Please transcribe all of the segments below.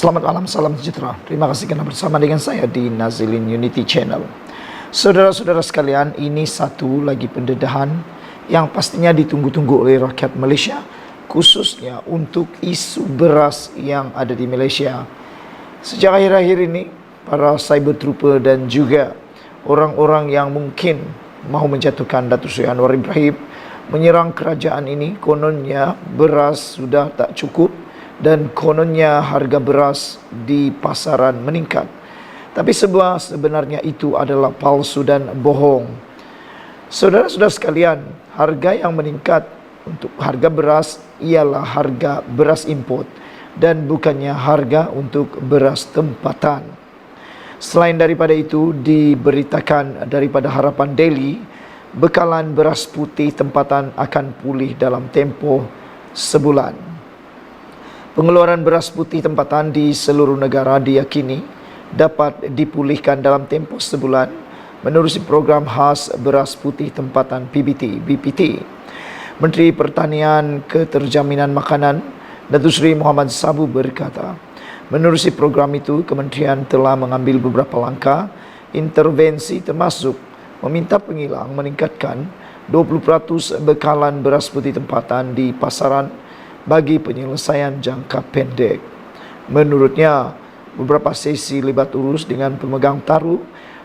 Selamat malam, salam sejahtera. Terima kasih kerana bersama dengan saya di Nazilin Unity Channel. Saudara-saudara sekalian, ini satu lagi pendedahan yang pastinya ditunggu-tunggu oleh rakyat Malaysia, khususnya untuk isu beras yang ada di Malaysia. Sejak akhir-akhir ini, para cyber trooper dan juga orang-orang yang mungkin mahu menjatuhkan Datuk Seri Anwar Ibrahim menyerang kerajaan ini. Kononnya beras sudah tak cukup dan kononnya harga beras di pasaran meningkat. Tapi sebenarnya itu adalah palsu dan bohong. Saudara-saudara sekalian, harga yang meningkat untuk harga beras ialah harga beras import dan bukannya harga untuk beras tempatan. Selain daripada itu, diberitakan daripada Harapan Daily, bekalan beras putih tempatan akan pulih dalam tempoh sebulan. Pengeluaran beras putih tempatan di seluruh negara diyakini dapat dipulihkan dalam tempoh sebulan menerusi program khas beras putih tempatan BPT. Menteri Pertanian Keterjaminan Makanan Datuk Seri Muhammad Sabu berkata, menerusi program itu kementerian telah mengambil beberapa langkah intervensi termasuk meminta pengilang meningkatkan 20% bekalan beras putih tempatan di pasaran bagi penyelesaian jangka pendek. Menurutnya, beberapa sesi libat urus dengan pemegang taruh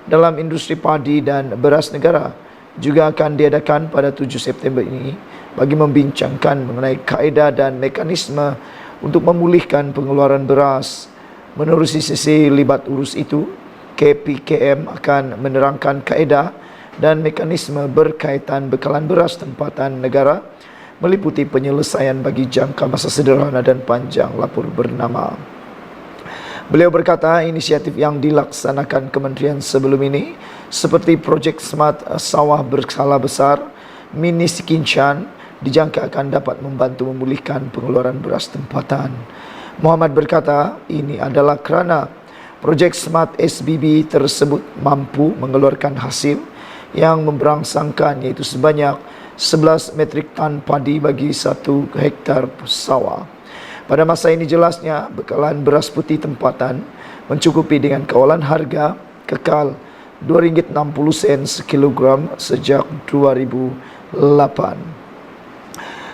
dalam industri padi dan beras negara juga akan diadakan pada 7 September ini bagi membincangkan mengenai kaedah dan mekanisme untuk memulihkan pengeluaran beras. Menerusi sesi libat urus itu, KPKM akan menerangkan kaedah dan mekanisme berkaitan bekalan beras tempatan negara meliputi penyelesaian bagi jangka masa sederhana dan panjang, lapor bernama. Beliau berkata inisiatif yang dilaksanakan kementerian sebelum ini seperti projek Smart Sawah Berskala Besar, Mini Sikinchan dijangka akan dapat membantu memulihkan pengeluaran beras tempatan. Muhammad berkata ini adalah kerana projek Smart SBB tersebut mampu mengeluarkan hasil yang memberangsangkan, iaitu sebanyak 11 metrik tan padi bagi 1 hektar sawah. Pada masa ini jelasnya bekalan beras putih tempatan mencukupi dengan kawalan harga kekal RM2.60 sekilogram sejak 2008.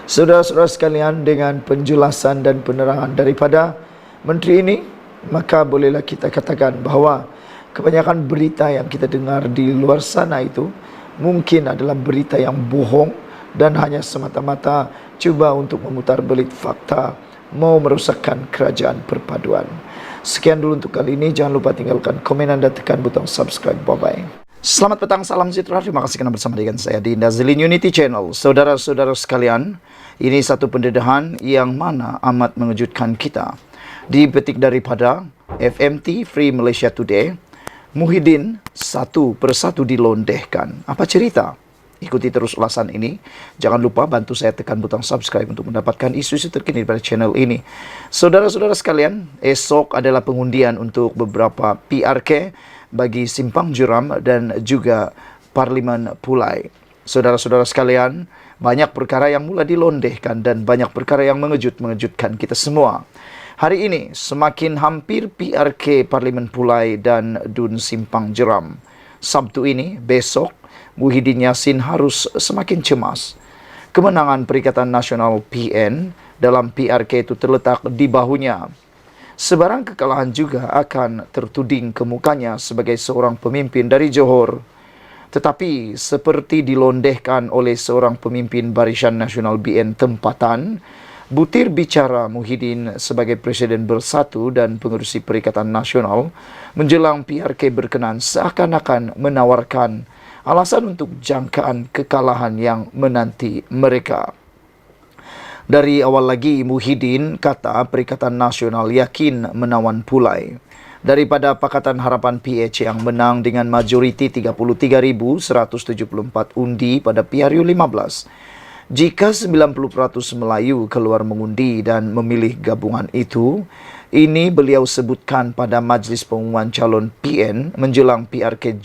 Saudara-saudara sekalian, dengan penjelasan dan penerangan daripada menteri ini, maka bolehlah kita katakan bahawa kebanyakan berita yang kita dengar di luar sana itu mungkin adalah berita yang bohong dan hanya semata-mata cuba untuk memutarbelit fakta, mau merosakkan kerajaan perpaduan. Sekian dulu untuk kali ini. Jangan lupa tinggalkan komen dan tekan butang subscribe. Bye-bye. Selamat petang, salam sejahtera. Terima kasih kerana bersama dengan saya di Nazilin Unity Channel. Saudara-saudara sekalian, ini satu pendedahan yang mana amat mengejutkan kita. Dipetik daripada FMT Free Malaysia Today, Muhyiddin satu persatu dilondehkan. Apa cerita? Ikuti terus ulasan ini. Jangan lupa bantu saya tekan butang subscribe untuk mendapatkan isu-isu terkini pada channel ini. Saudara-saudara sekalian, esok adalah pengundian untuk beberapa PRK bagi Simpang Jeram dan juga Parlimen Pulai. Saudara-saudara sekalian, banyak perkara yang mula dilondehkan dan banyak perkara yang mengejutkan kita semua. Hari ini semakin hampir PRK Parlimen Pulai dan Dun Simpang Jeram. Sabtu ini, besok, Muhyiddin Yassin harus semakin cemas. Kemenangan Perikatan Nasional PN dalam PRK itu terletak di bahunya. Sebarang kekalahan juga akan tertuding ke mukanya sebagai seorang pemimpin dari Johor. Tetapi seperti dilondehkan oleh seorang pemimpin Barisan Nasional BN tempatan, butir bicara Muhyiddin sebagai Presiden Bersatu dan pengerusi Perikatan Nasional menjelang PRK berkenan seakan-akan menawarkan alasan untuk jangkaan kekalahan yang menanti mereka. Dari awal lagi Muhyiddin kata Perikatan Nasional yakin menawan Pulai. Daripada Pakatan Harapan PH yang menang dengan majoriti 33,174 undi pada PRU 15. Jika 90% Melayu keluar mengundi dan memilih gabungan itu, ini beliau sebutkan pada Majlis Pengumuman Calon PN menjelang PRK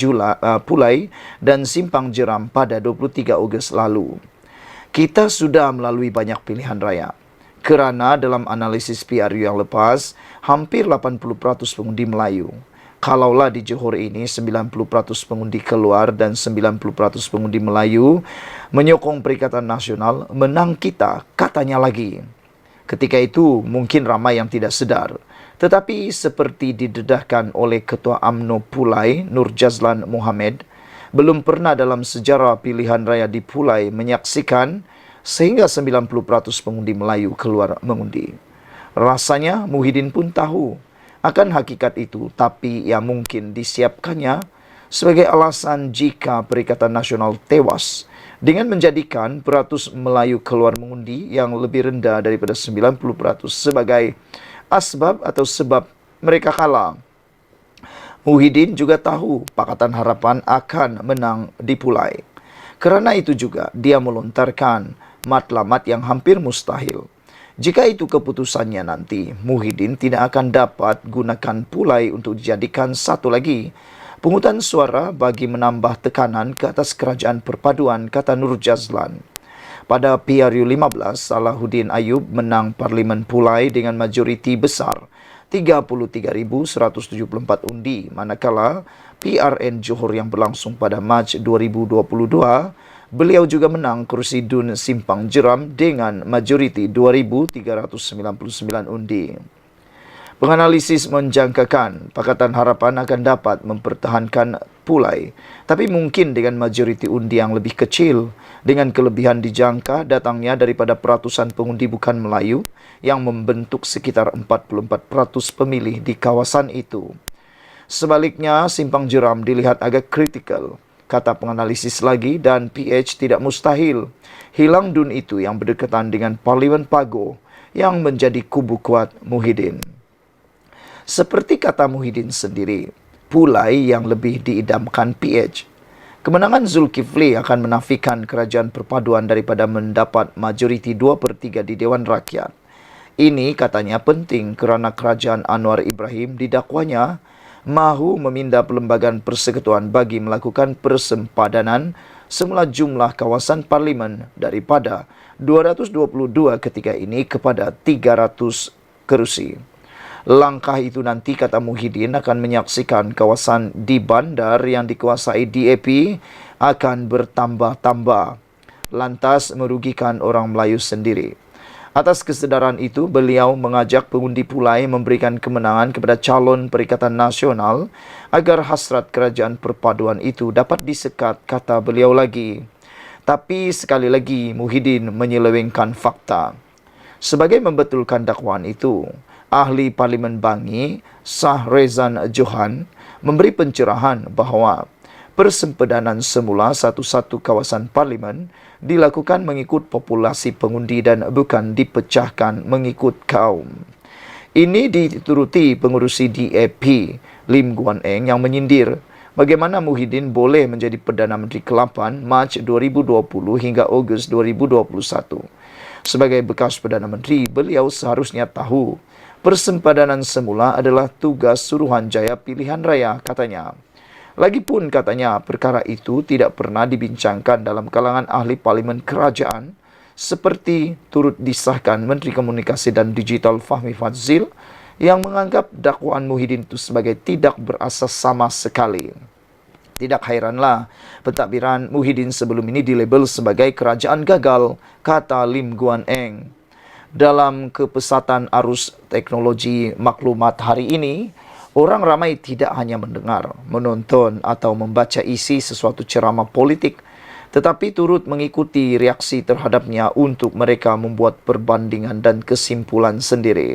Pulai dan Simpang Jeram pada 23 Ogos lalu. Kita sudah melalui banyak pilihan raya. Kerana dalam analisis PRU yang lepas, hampir 80% pengundi Melayu. Kalaulah di Johor ini 90% pengundi keluar dan 90% pengundi Melayu menyokong Perikatan Nasional, menang kita, katanya lagi. Ketika itu mungkin ramai yang tidak sedar. Tetapi seperti didedahkan oleh Ketua UMNO Pulai, Nur Jazlan Mohamed, belum pernah dalam sejarah pilihan raya di Pulai menyaksikan sehingga 90% pengundi Melayu keluar mengundi. Rasanya Muhyiddin pun tahu akan hakikat itu, tapi yang mungkin disiapkannya sebagai alasan jika Perikatan Nasional tewas dengan menjadikan peratus Melayu keluar mengundi yang lebih rendah daripada 90% sebagai asbab atau sebab mereka kalah. Muhyiddin juga tahu Pakatan Harapan akan menang di Pulai. Kerana itu juga dia melontarkan matlamat yang hampir mustahil. Jika itu keputusannya nanti, Muhyiddin tidak akan dapat gunakan Pulai untuk dijadikan satu lagi pungutan suara bagi menambah tekanan ke atas kerajaan perpaduan, kata Nur Jazlan. Pada PRU 15, Salahuddin Ayub menang Parlimen Pulai dengan majoriti besar 33,174 undi, manakala PRN Johor yang berlangsung pada Mac 2022, beliau juga menang kursi Dun Simpang Jeram dengan majoriti 2,399 undi. Penganalisis menjangkakan Pakatan Harapan akan dapat mempertahankan Pulai, tapi mungkin dengan majoriti undi yang lebih kecil, dengan kelebihan dijangka datangnya daripada peratusan pengundi bukan Melayu yang membentuk sekitar 44% pemilih di kawasan itu. Sebaliknya, Simpang Jeram dilihat agak kritikal, kata penganalisis lagi, dan PH tidak mustahil hilang Dun itu yang berdekatan dengan Parlimen Pago yang menjadi kubu kuat Muhyiddin. Seperti kata Muhyiddin sendiri, Pulai yang lebih diidamkan PH. Kemenangan Zulkifli akan menafikan kerajaan perpaduan daripada mendapat majoriti 2/3 di Dewan Rakyat. Ini katanya penting kerana kerajaan Anwar Ibrahim didakwanya mahu meminda Perlembagaan Persekutuan bagi melakukan persempadanan semula jumlah kawasan parlimen daripada 222 ketika ini kepada 300 kerusi. Langkah itu nanti, kata Muhyiddin, akan menyaksikan kawasan di bandar yang dikuasai DAP akan bertambah-tambah, lantas merugikan orang Melayu sendiri. Atas kesedaran itu, beliau mengajak pengundi Pulai memberikan kemenangan kepada calon Perikatan Nasional agar hasrat kerajaan perpaduan itu dapat disekat, kata beliau lagi. Tapi sekali lagi, Muhyiddin menyelewengkan fakta. Sebagai membetulkan dakwaan itu, ahli Parlimen Bangi, Shah Rezan Johan, memberi pencerahan bahawa persempedanan semula satu-satu kawasan parlimen dilakukan mengikut populasi pengundi dan bukan dipecahkan mengikut kaum. Ini dituruti pengurusi DAP Lim Guan Eng yang menyindir bagaimana Muhyiddin boleh menjadi Perdana Menteri ke-8 Mac 2020 hingga Ogos 2021. Sebagai bekas Perdana Menteri, beliau seharusnya tahu persempadanan semula adalah tugas Suruhanjaya Pilihan Raya, katanya. Lagipun katanya perkara itu tidak pernah dibincangkan dalam kalangan ahli parlimen kerajaan seperti turut disahkan Menteri Komunikasi dan Digital Fahmi Fadzil yang menganggap dakwaan Muhyiddin itu sebagai tidak berasas sama sekali. Tidak hairanlah pentadbiran Muhyiddin sebelum ini dilabel sebagai kerajaan gagal, kata Lim Guan Eng. Dalam kepesatan arus teknologi maklumat hari ini, orang ramai tidak hanya mendengar, menonton atau membaca isi sesuatu ceramah politik, tetapi turut mengikuti reaksi terhadapnya untuk mereka membuat perbandingan dan kesimpulan sendiri.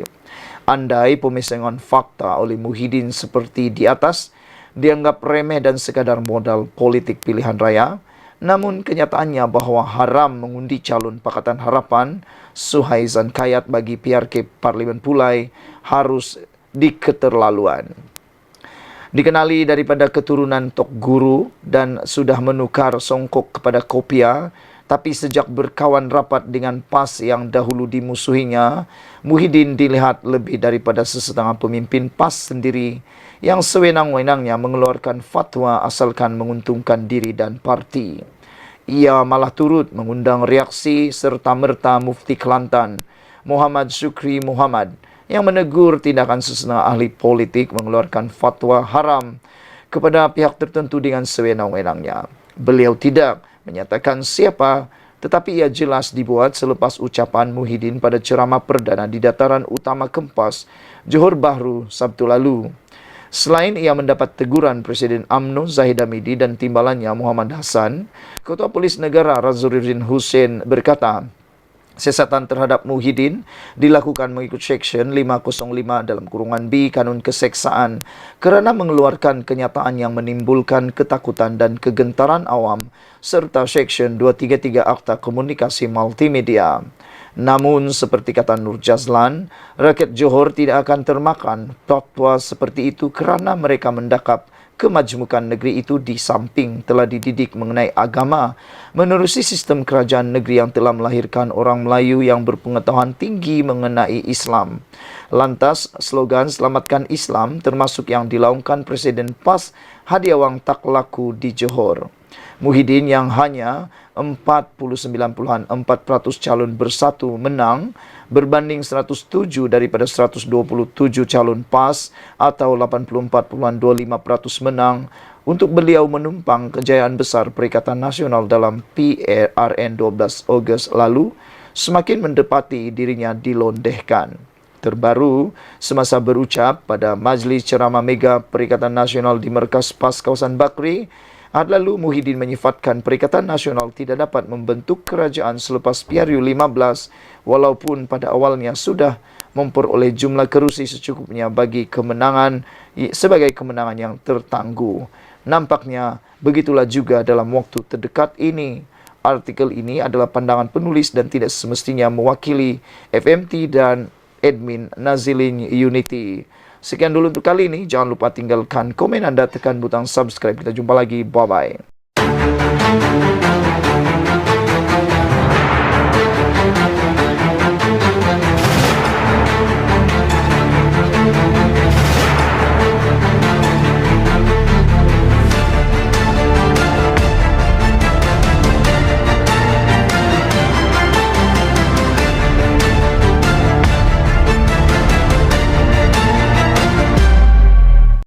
Andai pemisangan fakta oleh Muhyiddin seperti di atas dianggap remeh dan sekadar modal politik pilihan raya, namun kenyataannya bahawa haram mengundi calon Pakatan Harapan Suhaizan Kayat bagi PRK Parlimen Pulai harus diketerlaluan. Dikenali daripada keturunan Tok Guru dan sudah menukar songkok kepada Kopia, tapi sejak berkawan rapat dengan PAS yang dahulu dimusuhinya, Muhyiddin dilihat lebih daripada sesetengah pemimpin PAS sendiri yang sewenang-wenangnya mengeluarkan fatwa asalkan menguntungkan diri dan parti. Ia malah turut mengundang reaksi serta-merta Mufti Kelantan, Muhammad Syukri Muhammad, yang menegur tindakan sesetengah ahli politik mengeluarkan fatwa haram kepada pihak tertentu dengan sewenang-wenangnya. Beliau tidak menyatakan siapa, tetapi ia jelas dibuat selepas ucapan Muhyiddin pada ceramah perdana di Dataran Utama Kempas, Johor Bahru, Sabtu lalu. Selain ia mendapat teguran Presiden UMNO Zahid Hamidi dan timbalannya Muhammad Hassan, Ketua Polis Negara Razorudin Hussein berkata, siasatan terhadap Muhyiddin dilakukan mengikut Seksyen 505 dalam kurungan B Kanun Keseksaan kerana mengeluarkan kenyataan yang menimbulkan ketakutan dan kegentaran awam serta Seksyen 233 Akta Komunikasi Multimedia. Namun, seperti kata Nur Jazlan, rakyat Johor tidak akan termakan fatwa seperti itu kerana mereka mendakap kemajmukan negeri itu di samping telah dididik mengenai agama menerusi sistem kerajaan negeri yang telah melahirkan orang Melayu yang berpengetahuan tinggi mengenai Islam. Lantas, slogan Selamatkan Islam termasuk yang dilaungkan Presiden PAS Hadi Awang tak laku di Johor. Muhyiddin yang hanya 49.4% calon bersatu menang berbanding 107 daripada 127 calon PAS atau 84.25% menang untuk beliau menumpang kejayaan besar Perikatan Nasional dalam PRN 12 Ogos lalu semakin mendepati dirinya dilondehkan. Terbaru, semasa berucap pada Majlis Ceramah Mega Perikatan Nasional di Markas PAS kawasan Bakri, hari lalu Muhyiddin menyifatkan Perikatan Nasional tidak dapat membentuk kerajaan selepas PRU 15 walaupun pada awalnya sudah memperoleh jumlah kerusi secukupnya bagi kemenangan sebagai kemenangan yang tertangguh. Nampaknya begitulah juga dalam waktu terdekat ini. Artikel ini adalah pandangan penulis dan tidak semestinya mewakili FMT dan admin Nazilin Unity. Sekian dulu untuk kali ini. Jangan lupa tinggalkan komen anda, tekan butang subscribe. Kita jumpa lagi. Bye-bye.